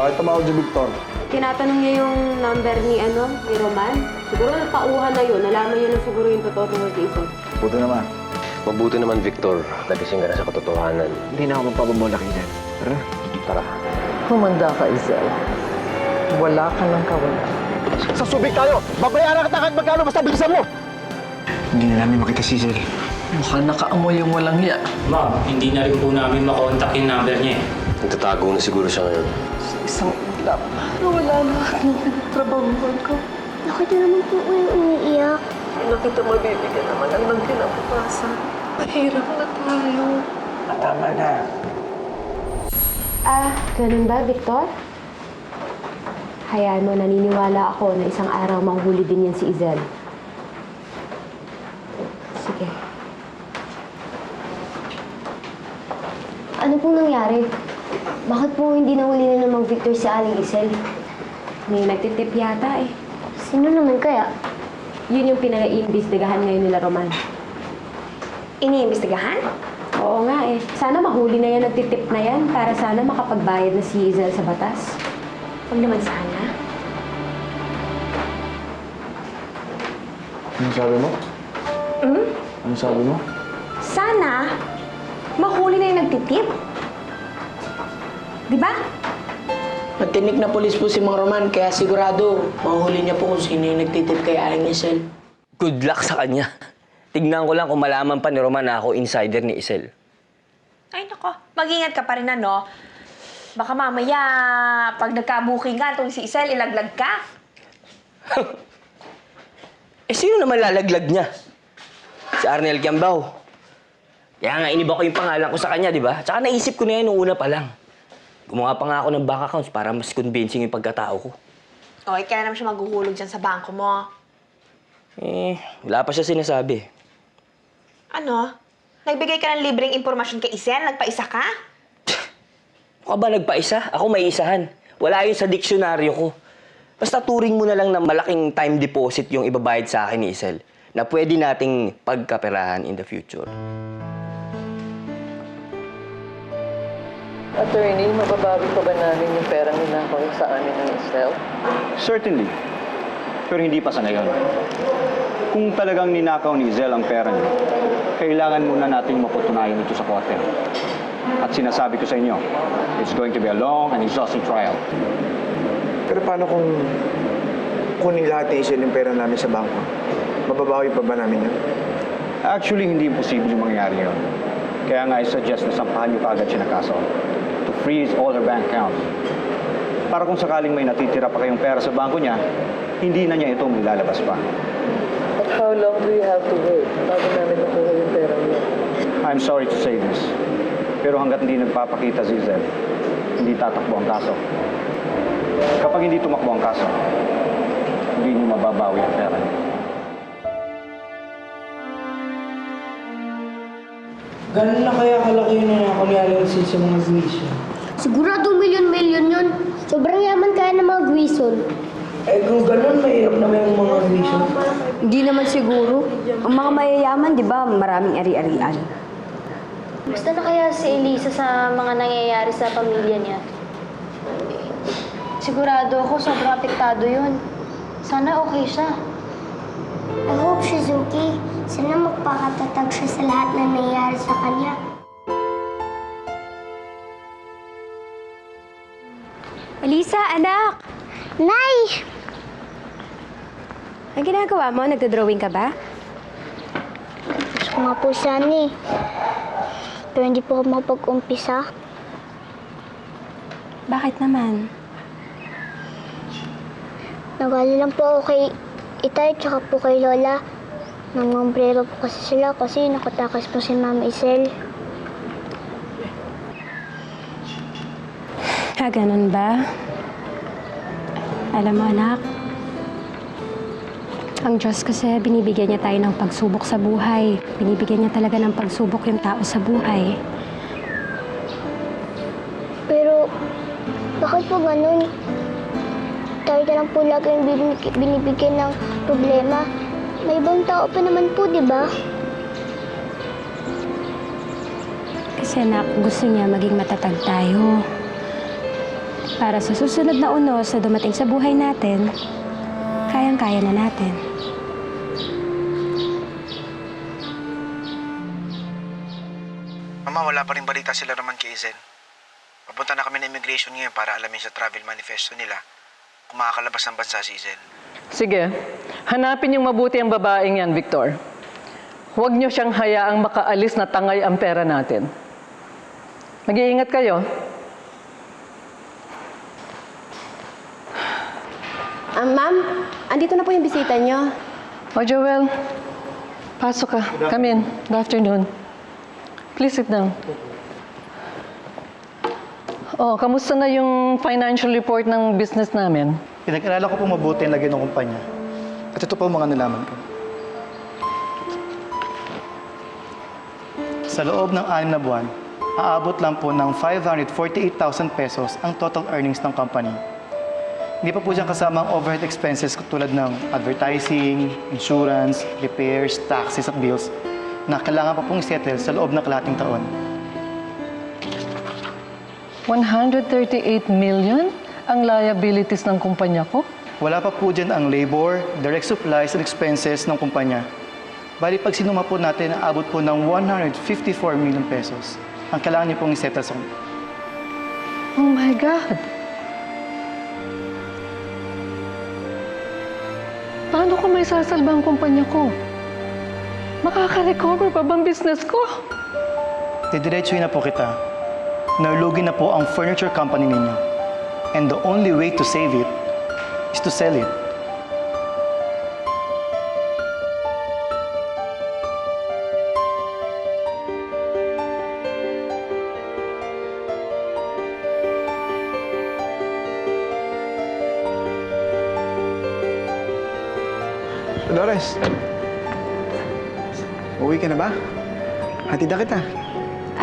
Bakit tumawag si Victor? Tinatanong niya yung number ni Roman. Siguro nagpauhan na yun. Nalaman niya na siguro yung totoo tungkol kay Isel. Buti naman. Mabuti naman, Victor. Nagising ka na sa katotohanan. Hindi na ako magpapabola kay Zen. Tara. Tara. Humanda ka, Isel. Wala ka ng kawala. Sasubik tayo! Babayaran kita kahit magkano basta bilisan mo! Hindi na namin makita si Zel. Mukhang nakaamoy yung walang hiya. Ma'am, hindi na rin po namin makontak yung number niya eh. Nagtatago na siguro siya ngayon. Sa isang ulap, nawala lahat ng pinagtrabahuan ko. Bakit na naman po kayo umiiyak? Hindi na kita mabibigyan naman ng kinabukasan. Mahirap na tayo. Tama na. Ganun ba, Victor? Hayaan mo, naniniwala ako na isang araw mahuli din yan si Isel. Sige. Ano pong nangyari? Bakit po hindi nahuli na namang Victor si Aling Isel? May nagtitip yata eh. Sino naman kaya? Yun yung pinag-iimbestigahan ngayon nila, Roman. Iniimbestigahan? Oo nga eh. Sana mahuli na yan, nagtitip na yan para sana makapagbayad na si Isel sa batas. Huwag naman sana. Anong sabi mo? Anong sabi mo? Sana mahuli na yung nagtitip. Di ba? Matinik na pulis po si Mang Roman, kaya sigurado mahuli niya po kung sino yung nagtitip kay Aling Isel. Good luck sa kanya. Tignan ko lang kung malaman pa ni Roman na ako insider ni Isel. Ay, nako. Mag-ingat ka pa rin, ano? Baka mamaya, pag nagka-booking ka itong si Isel, ilaglag ka. Eh, sino naman lalaglag niya? Si Arnel Kiambao. Kaya nga, iniba ko yung pangalan ko sa kanya, di ba? Tsaka naisip ko na yan nung una pa lang. Gumawa pa nga ako ng bank accounts para mas convincing yung pagkatao ko. Okay, kaya naman siya maghuhulog dyan sa bangko mo. Eh, wala pa siya sinasabi. Ano? Nagbigay ka ng libreng impormasyon kay Isel? Nagpaisa ka? Mukha ba nagpaisa? Ako may isahan. Wala yun sa diksyonaryo ko. Basta turing mo na lang na malaking time deposit yung ibabayad sa akin ni Isel na pwede nating pagkaperahan in the future. Attorney, mababawi pa ba namin yung perang ninakaw sa amin ng Isel? Certainly. Pero hindi pa sa ngayon. Kung talagang ninakaw ni Zel ang pera niya, kailangan muna nating mapatunayan ito sa korte. At sinasabi ko sa inyo, it's going to be a long and exhausting trial. Pero paano kung kunin lahat ni Isel yung pera namin sa bangko? Mababawi pa ba namin yun? Actually, hindi imposible yung mangyari yun. Kaya nga, I suggest na sampahan niyo kaagad siya ng kaso to freeze all her bank accounts. Para kung sakaling may natitira pa kayong pera sa bangko niya, hindi na niya ito ilalabas pa. At how long do you have to wait bago namin nakuha yung pera niya? I'm sorry to say this, pero hanggat hindi nagpapakita si Zel, hindi tatakbo ang kaso. Kapag hindi tumakbo ang kaso, hindi niyo mababawi ang pera niya. Ganun na kaya kalaki yun na ako ni Aling Isel sa mga Guison? Sigurado milyon-milyon yun. Sobrang yaman kaya ng mga Guison. Eh kung ganun, mahirap naman yung mga Guison. Hindi naman siguro. Ang mga mayayaman, di ba, maraming ari-arian. Gusto na kaya si Elisa sa mga nangyayari sa pamilya niya? Sigurado ako sobrang apektado yun. Sana okay siya. I hope she's okay. Sana magpakatatag siya sa lahat na nangyayari sa kanya. Elisa, anak! Nay! Ang ginagawa mo? Nagdodrawing ka ba? Gusto ko nga po sana eh. Pero hindi po ako makapag-umpisa. Bakit naman? Nagali lang po ako kay Itay tsaka po kay Lola. Nangombrero po kasi sila kasi nakatakas po si Mama Isel. Ganun ba? Alam mo, anak, ang Diyos kasi binibigyan niya tayo ng pagsubok sa buhay. Binibigyan niya talaga ng pagsubok yung tao sa buhay. Pero, bakit po ganun? Tayo na lang po lagi yung binibigyan ng problema. May ibang tao pa naman po, di ba? Kasi anak, gusto niya maging matatag tayo. Para sa susunod na unos na dumating sa buhay natin, kayang-kaya na natin. Mama, wala pa rin balita sila naman kay Zen. Papunta na kami ng immigration ngayon para alamin sa travel manifesto nila kung makakalabas ng bansa si Zen. Sige, hanapin yung mabuti ang babaeng yan, Victor. Huwag niyo siyang hayaang makaalis na tangay ang pera natin. Mag-iingat kayo. Ma'am, andito na po yung bisita niyo. O, Joel, pasok ka. Come in. Good afternoon. Please sit down. Oh, kamusta na yung financial report ng business namin? Pinag-aralan ko po mabuti ang lagay ng kumpanya. At ito po ang mga nalaman ko. Sa loob ng 6 na buwan, aabot lang po ng 548,000 pesos ang total earnings ng company. Hindi pa po dyan kasama ang overhead expenses tulad ng advertising, insurance, repairs, taxes at bills na kailangan pa pong isettle sa loob ng kalahating taon. 138 million ang liabilities ng kumpanya ko? Wala pa po dyan ang labor, direct supplies and expenses ng kumpanya. Bali, pag sinuma po natin, aabot po ng 154 million pesos. Ang kailangan niyo pong isettle sa kumpanya. Oh my God! Paano ko may sasalba ang kumpanya ko? Makaka-recover pa bang business ko? Didiretsuhin na po kita. Nalugi na po ang furniture company ninyo. And the only way to save it is to sell it. Dolores, uwi ka na ba? Hatid na kita.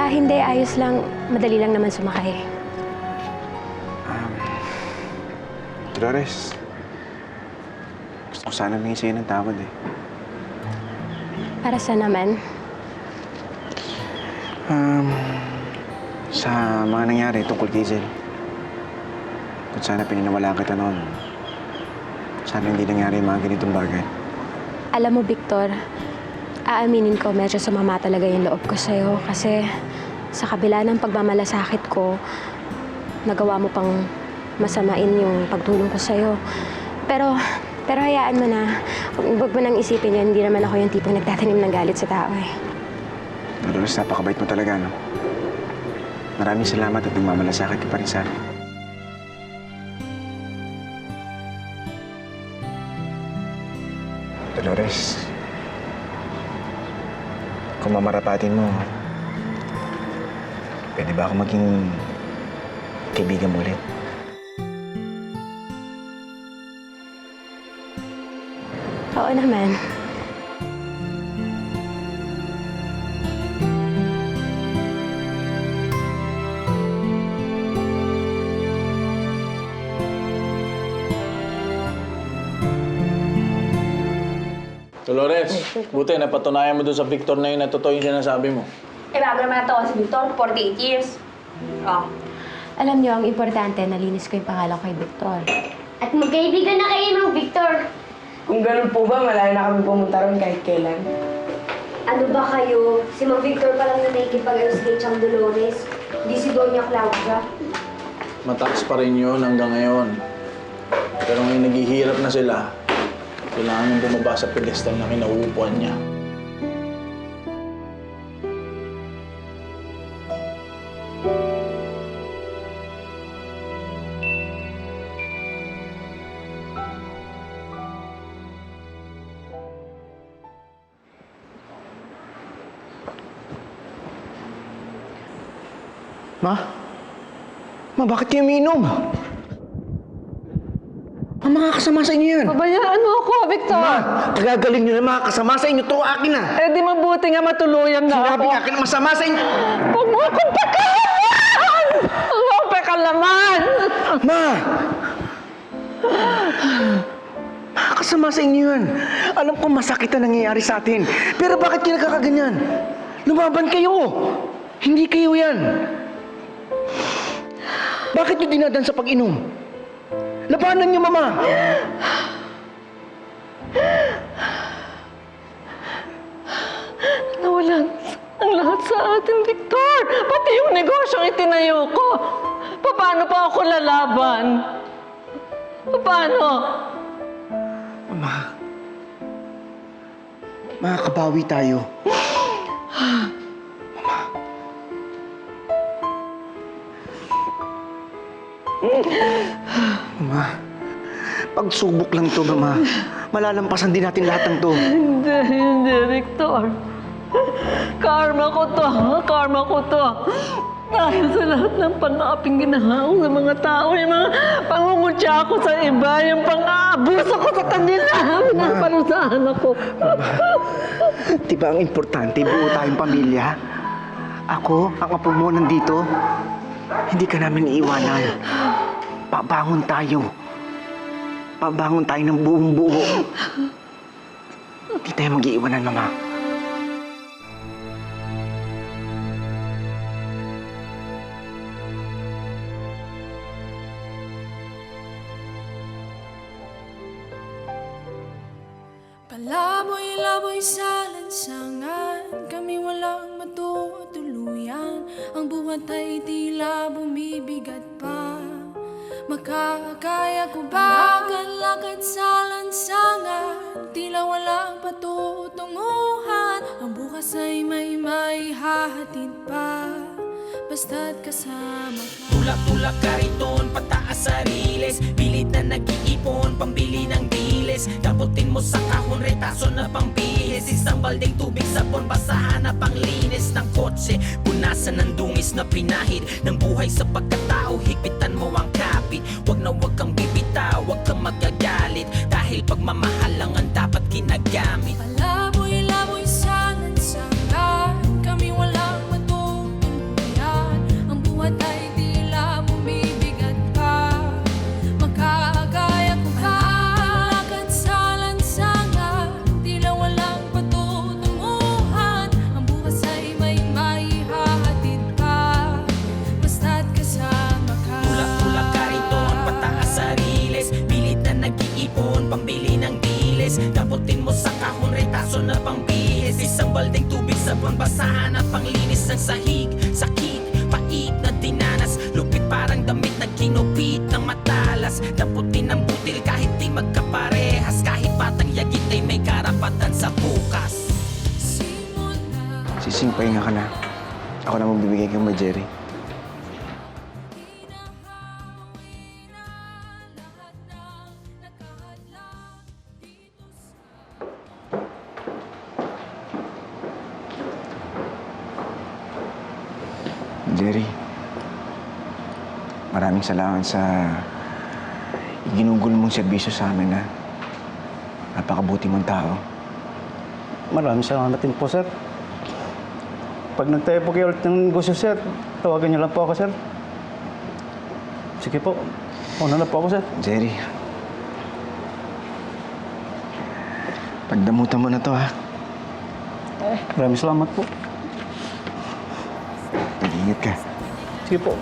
Hindi. Ayos lang. Madali lang naman sumakay. Dolores, gusto ko sana humingi sa'yo ng tawad eh. Para sa naman. Sa mga nangyari tungkol kay Zen. Kung sana pininawalaan kita noon, sana hindi nangyari yung mga ganitong bagay. Alam mo, Victor, aaminin ko, medyo sumama talaga yung loob ko sa'yo kasi sa kabila ng pagmamalasakit ko, nagawa mo pang masamain yung pagtulong ko sa'yo. Pero hayaan mo na. Huwag mo nang isipin yun. Hindi naman ako yung tipong nagtatanim ng galit sa tao eh. Dolores, napakabait mo talaga, no? Maraming salamat at nagmamalasakit ka pa rin sa amin. Dolores, kung mamarapatin mo, pwede ba ako maging kaibigan mo ulit? Oo naman. Dolores, buti napatunayan mo doon sa Victor na yun na totoo yung sinasabi mo. Bago naman ito si Victor, 48 years. Oh. Alam niyo, ang importante, nalinis ko yung pangalan kay Victor. At magkaibigan na kayo ng Victor. Kung ganun po ba, malaya na kami pumunta ron kahit kailan. Ano ba kayo? Si Mang Victor pa lang na nakikipag-ayos kay Chang Dolores. Hindi si Doña Claudia. Mataas pa rin yun hanggang ngayon. Pero ngayon naghihirap na sila. Kailangan niyang bumaba sa pedestal na kinauupuan niya. Ma, bakit kayo umiinom? Ang mga kasama sa inyo yan. Pabayaan mo ako, Victor! Kagagaling nyo na mga kasama sa inyo. To akin na. Eh di mabuti nga matuluyan na Sinabi ako. akin na masama sa inyo. Huwag mo akong pakalaman! Huwag mo pakalaman! Ma! Mga kasama sa inyo yan. Alam ko masakit na nangyayari sa atin. Pero bakit kayo nagkakaganyan? Lumaban kayo. Hindi kayo yan. Bakit nyo dinadan sa pag-inom? Labanan nyo, Mama! Nawalan ang lahat sa atin, Victor. Pati yung negosyong itinayo ko. Paano pa ako lalaban? Paano? Mama, makakabawi tayo. Mama, pagsubok lang to, Mama. Malalampasan din natin lahat ng to. Hindi, Victor. Karma ko to. Dahil sa lahat ng pang-aaping ginahaw sa mga tao, yung mga pangungutya ko sa iba, yung pang-aabuso ko sa kanila, pinaparusahan ako. Diba ang importante, buo tayong pamilya? Ako, ang apo mo nandito. Hindi ka namin iiwanan. Pabangon tayo. Pabangon tayo ng buong buo. Hindi tayo mag-iiwanan, Mama. Palaboy-laboy sa lansangan, kami walang matutuluyan. Ang buhat ay tila bumibigat pa. Makakaya ko ba? Lakad sa lansangan, tila walang patutunguhan. Ang bukas ay may maihahatid pa, basta't kasama ka. Tulak-tulak kariton, pataas sa riles. Pilit na nag-iipon, pambili ng diles. Daputin mo sa kahon, retaso na pambihis. Isang baldeng tubig, sabon, basahan na panglinis ng kotse. Punasan ng dungis na pinahid ng buhay sa pagkatao. Higpitan mo ang kapit, wag na wag kang bibitaw, wag kang magagalit. Dahil pagmamahal lang ang dapat ginagamit. Palaboy-laboy sa lansangan, kami walang matutuluyan. Ang buhat ay tila bumibigat pa. Makakaya ko ba? Lakad sa lansangan, tila walang patutunguhan. Ang bukas ay may maihahatid pa, basta't kasama ka. Tulak-tulak kariton, pataas sa riles. Pilit na nag-iipon, pambili ng diles. Daputin mo sa kahon, retaso na pambihis. Isang baldeng tubig, sabon, basahan na panglinis ng sahig. Sakit, pait na dinanas, lupit parang damit na kinupit ng matalas. Daputin ang butil kahit di magkaparehas. Kahit batang yagit ay may karapatan sa bukas. Sising, pahinga ka na. Ako na magbibigay kay Jerry. Jerry, maraming salamat sa ginugol mong serbisyo sa amin, ha? Napakabuti mong tao. Maraming salamat din po, sir. Pag nagtayo po kayo ulit ng negosyo, sir, tawagan niyo lang po ako, sir. Sige po. Una na po ako, sir. Jerry, pagdamutan mo na to, ha? Maraming salamat po. Mag-ingat ka. Sige po.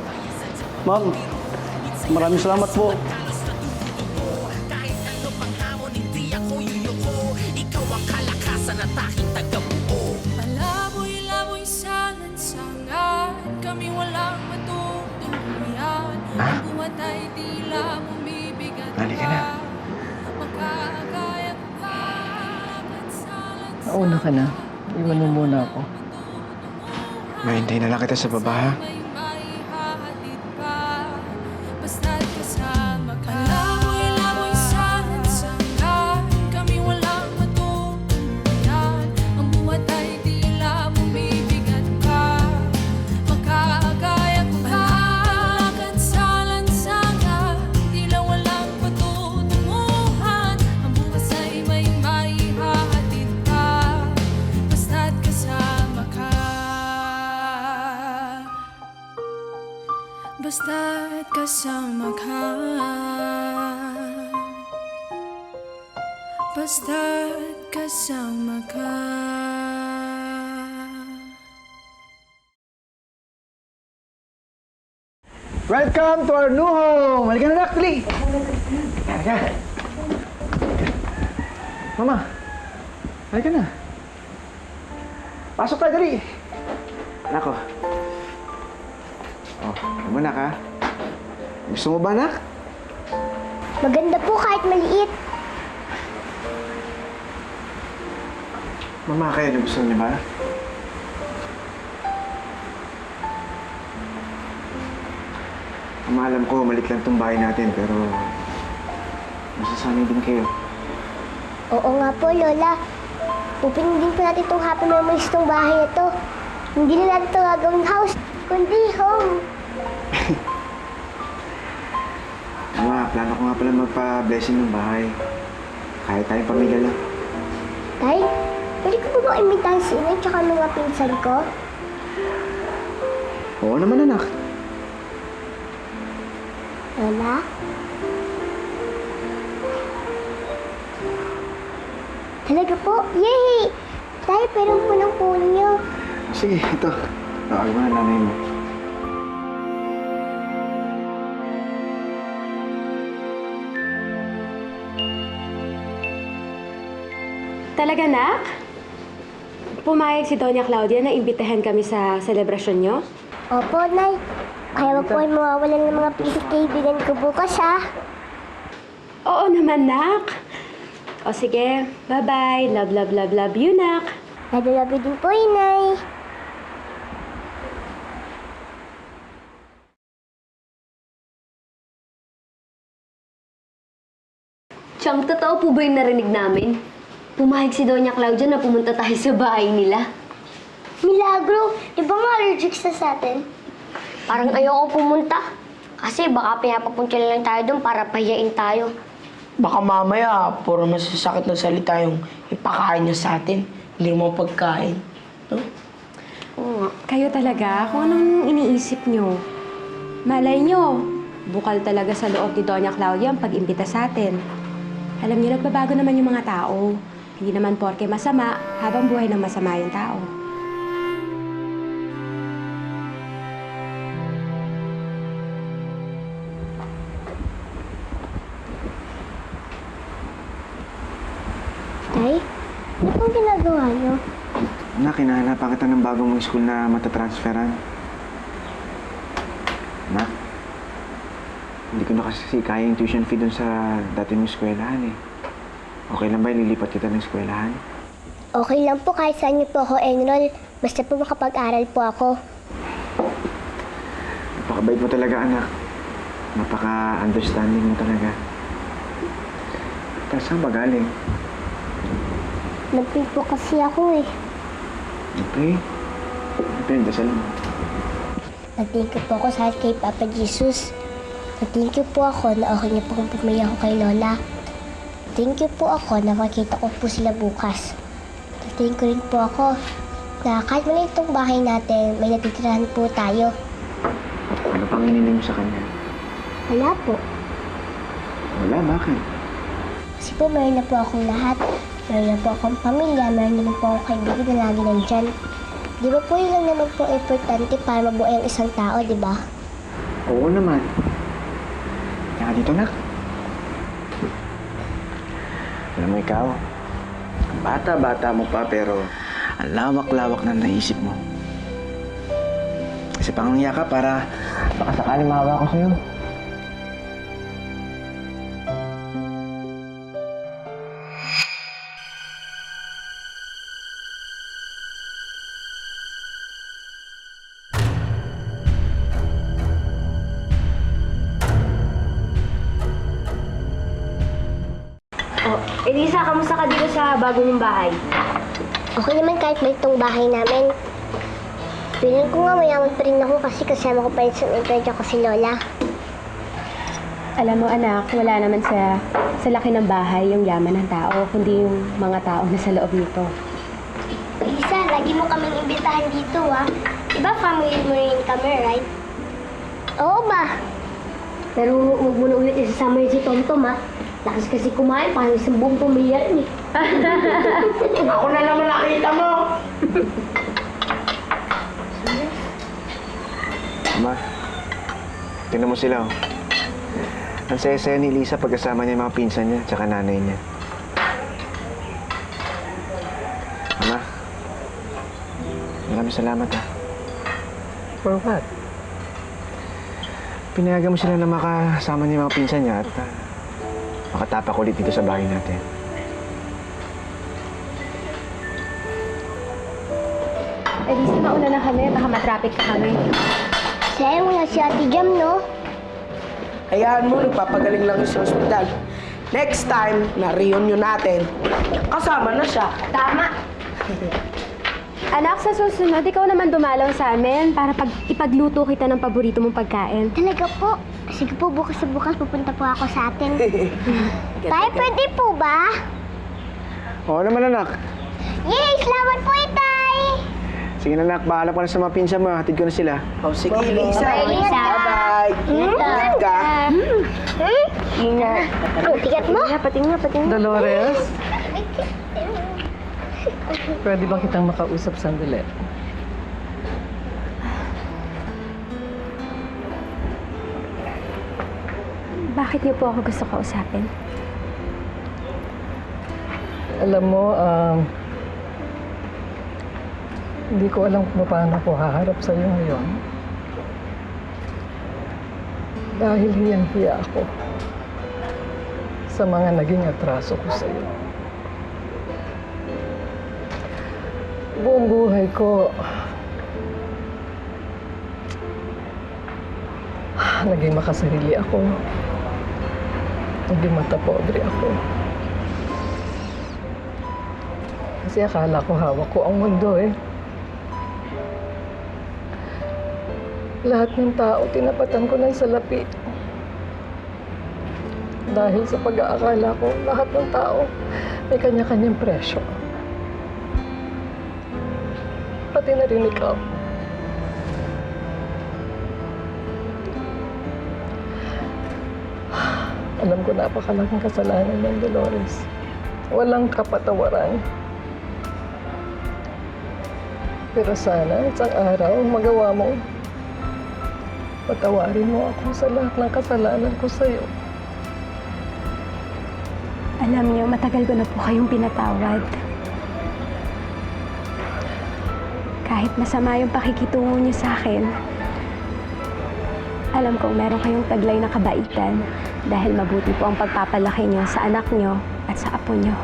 Ma'am, maraming salamat po. Kahit ano pang hamon, hindi ako yuyuko. Ikaw ang kalakasan at aking tagabuo. Palaboy-laboy sa lansangan, kami walang matutuluyan. Ang buhat ay tila bumibigat pa. Halika na. Makakaya ko ba? Lakad sa lansangan, Nauna ka na. Iwan mo muna ako. Mahintay na lang kita sa baba, ha? may maihahatid pa, basta't kasama ka. Palaboy-laboy sa lansangan, kami walang matutuluyan. Ang buhat ay tila bumibigat pa. Makakaya ko ba? Lakad sa lansangan, tila walang patutunguhan. Ang bukas ay may maihahatid pa, basta't kasama ka. Basta't kasama ka. Basta't kasama ka. Welcome to our new home! Halika na, anak, dali! Halika. Mama, halika na. Pasok ka, dali. Anak ko. Oh, ano anak, ha? Gusto mo ba, anak? Maganda po kahit maliit. Mama, kayo gusto niyo ba? Mama, alam ko, malit lang itong bahay natin, pero masasanay din kayo. Oo nga po, Lola. Pupunin din po natin itong happy memories itong bahay na to. Hindi na natin ito gagawing house, kundi home. Mama, plano ko nga pala magpa-blessing ng bahay. Kahit tayong pamilya lang. Tay, pwede ko po ba imbitahan si Inay tsaka mga pinsan ko? Oo naman, anak. Lola? Talaga po? Yay! Tay, pero po ng phone niyo. Sige, ito. Tawag mo na nanay mo. Talaga, nak? Pumayag si Doña Claudia na imbitahan kami sa selebrasyon nyo? Opo, Nay. Kaya wag po ay mawawalan ng mga kaibigan ko bukas, ha? Oo naman, nak. O sige, bye-bye. Love, love, love, love you, nak. Love you din po, Inay. Chang, totoo po ba yung narinig namin? Pumayag si Doña Claudia na pumunta tayo sa bahay nila. Milagro, di ba nga allergic sa atin? Parang ayoko pumunta. Kasi baka pinapapunta lang tayo doon para pahiyain tayo. Baka mamaya, puro masasakit na salita yung ipakain niya sa atin. Hindi mo pagkain. No? Oo, kayo talaga, kung anong iniisip nyo. Malay nyo, bukal talaga sa loob ni Doña Claudia ang pag-imbita sa atin. Alam niyo, nagbabago naman yung mga tao. Hindi naman porke masama, habang buhay ng masama yung tao. Tay, ano pong ginagawa niyo? Anak, hinahanapan kita ng bagong school na matatransferan. Anak, hindi ko na kasi kaya yung tuition fee dun sa dati mong eskwelahan eh. Okay lang ba ililipat kita ng eskwelahan? Okay lang po kahit saan niyo po ako enroll. Basta po makapag-aral po ako. Napakabait mo talaga, anak. Napaka-understanding mo talaga. Pero saan ba galing? Nag-pray po kasi ako eh. Okay. Pinagdasal mo. Nag-thank you po ako sa kay Papa Jesus. Nag-thank you po ako na okay niyo po kung pumaya ako kay Lola. Thank you po ako na makita ko po sila bukas. Nag-thank you rin po ako na kahit maliit itong bahay natin, may natitirahan po tayo. Ano pang iniling mo sa kanya? Wala po. Wala, bakit? Kasi po meron na po akong lahat. Meron na po akong pamilya, meron naman po akong kaibigan na lagi nandyan. Di ba po yun lang naman po importante para mabuhay ang isang tao, di ba? Oo naman. Kaya dito, nak. Alam mo ikaw, bata-bata mo pa pero ang lawak-lawak na naisip mo. Kasi pangangya ka para baka sakaling mahawa ko sa'yo. Elisa, kamusta ka dito sa bago mong bahay? Okay naman kahit maliit itong bahay namin. Feeling ko nga mayaman pa rin ako kasi kasama ko pa rin sa interview ko si Lola. Alam mo, anak, wala naman sa laki ng bahay yung yaman ng tao, kundi yung mga tao na sa loob nito. Lisa, lagi mo kaming imbitahan dito, ah. Diba family mo rin kami, right? Oo ba? Pero huwag mo na ulit isasama yun si Tomtom, ha? Lakas kasi kumain, parang isang buong pamilya rin, eh. Ako na naman nakita mo! Ama, Tingnan mo sila, oh. Ang saya-saya ni Lisa pagkasama niya yung mga pinsan niya tsaka nanay niya. Ama, maraming salamat, ha. For what? Pinayagan mo sila na makasama niya yung mga pinsan niya at makatapak ulit dito sa bahay natin. Elisa, mauna na kami. Baka matraffic ka kami. Sayang wala si Ate Jam, no? Hayaan mo, nagpapagaling lang sa ospital. Next time, na-reunion natin, kasama na siya. Tama. Anak, sa susunod, ikaw naman dumalaw sa amin para ipagluto kita ng paborito mong pagkain. Talaga po. Sige po, bukas sa bukas pupunta po ako sa atin. Tay, pwede po ba? Oo naman, anak. Yay! Salamat po, Tay! Sige na, anak. Bahala ka na sa mga pinsan mo. Hatid ko na sila. Oh, sige, Lisa. Bye, Lisa. Bye-bye. Ingat ka. Ingat. Oh, tigat mo? Patingin nga. Dolores? Pwede ba kitang makausap sandali? Bakit niyo po ako gusto kausapin? Alam mo, hindi ko alam kung paano ko haharap sa iyo ngayon. Dahil hiyang-hiya ako sa mga naging atraso ko sa iyo. Buong buhay ko, naging makasarili ako. Naging matapobre ako. Kasi akala ko hawak ko ang mundo eh. Lahat ng tao, tinapatan ko ng salapi. Dahil sa pag-aakala ko, lahat ng tao may kanya-kanyang presyo. Pati na rin ikaw. Alam ko napakalaking kasalanan ng Dolores. Walang kapatawaran. Pero sana, isang araw, magawa mo. Patawarin mo ako sa lahat ng kasalanan ko sa'yo. Alam niyo, matagal ko na po kayong pinatawad. Kahit masama yung pakikitungo niyo sa akin, alam kong meron kayong taglay na kabaitan dahil mabuti po ang pagpapalaki niyo sa anak niyo at sa apo niyo.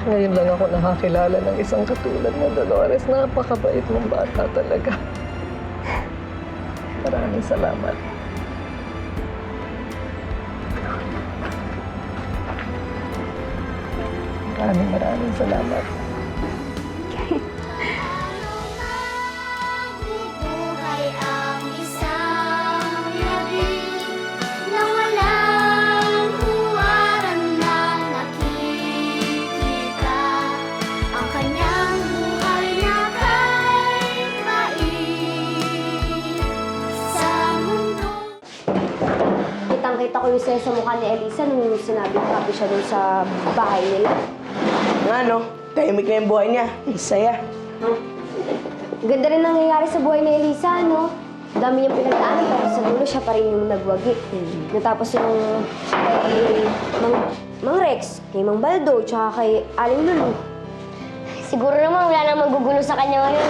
Ngayon lang ako nakakilala ng isang katulad mo, Dolores. Napakabait mong bata talaga. Maraming salamat. Maraming salamat. Buhay ang isang gabi na walang huwaran ng nakikita. Ang kanyang buhay na kay mait sa mundo. Kitang-kita ko yung saya sa mukha ni Elisa nung sinabi ko happy siya dun sa bahay nila. Nga, no? Tahimik na yung buhay niya. Saya. Ganda rin nangyayari sa buhay ni Elisa, no? Dami niyang pinagdaanan, tapos sa dulo siya pa rin yung nagwagi. Natapos yung kay Mang Rex, kay Mang Baldo, tsaka kay Aling Lulu. Siguro naman wala nang magugulo sa kanya ngayon.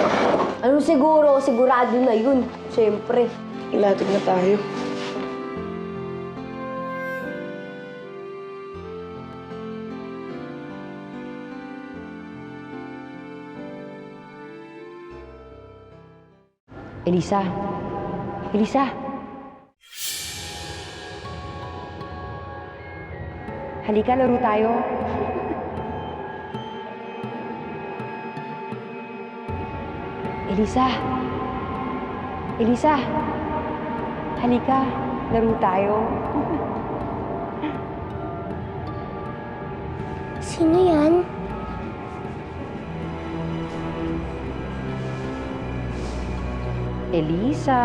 Anong siguro? Sigurado na yun. Siyempre. Ilatid na tayo. Elisa. Elisa. Halika, laro tayo. Elisa. Elisa. Halika, laro tayo. Sino yan? Elisa.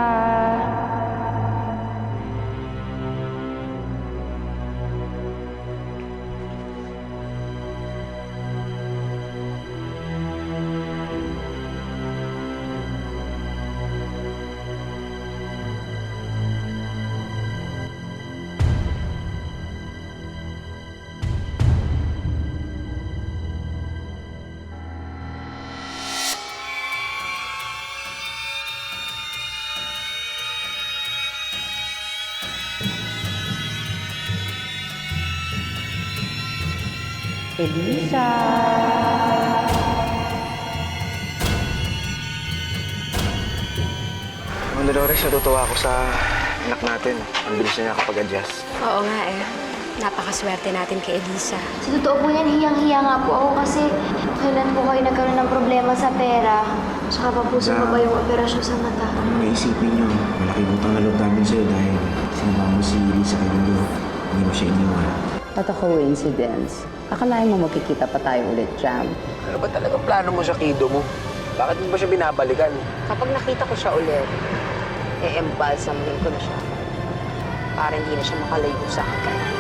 Elisa! Ma'am Dolores, natutuwa ako sa anak natin. Ang bilis niya nakapag-adjust. Oo nga eh. Napakaswerte natin kay Elisa. Sa totoo po yan, hiyang-hiya nga po ako kasi kailan po kayo nagkaroon ng problema sa pera. Tsaka pa po sumaba yung operasyon sa mata. Ang naisipin niyo, malaki utang na loob namin sa'yo dahil sinama mo si Lisa kay Lulu. Hindi mo siya iniwan. What a coincidence. Akalain mo magkikita pa tayo ulit, Jam. Ano ba talagang plano mo sa kido mo? Bakit mo ba siya binabalikan? Kapag nakita ko siya ulit, embalsamin ko na siya. Para hindi na siya makalayo sa akin.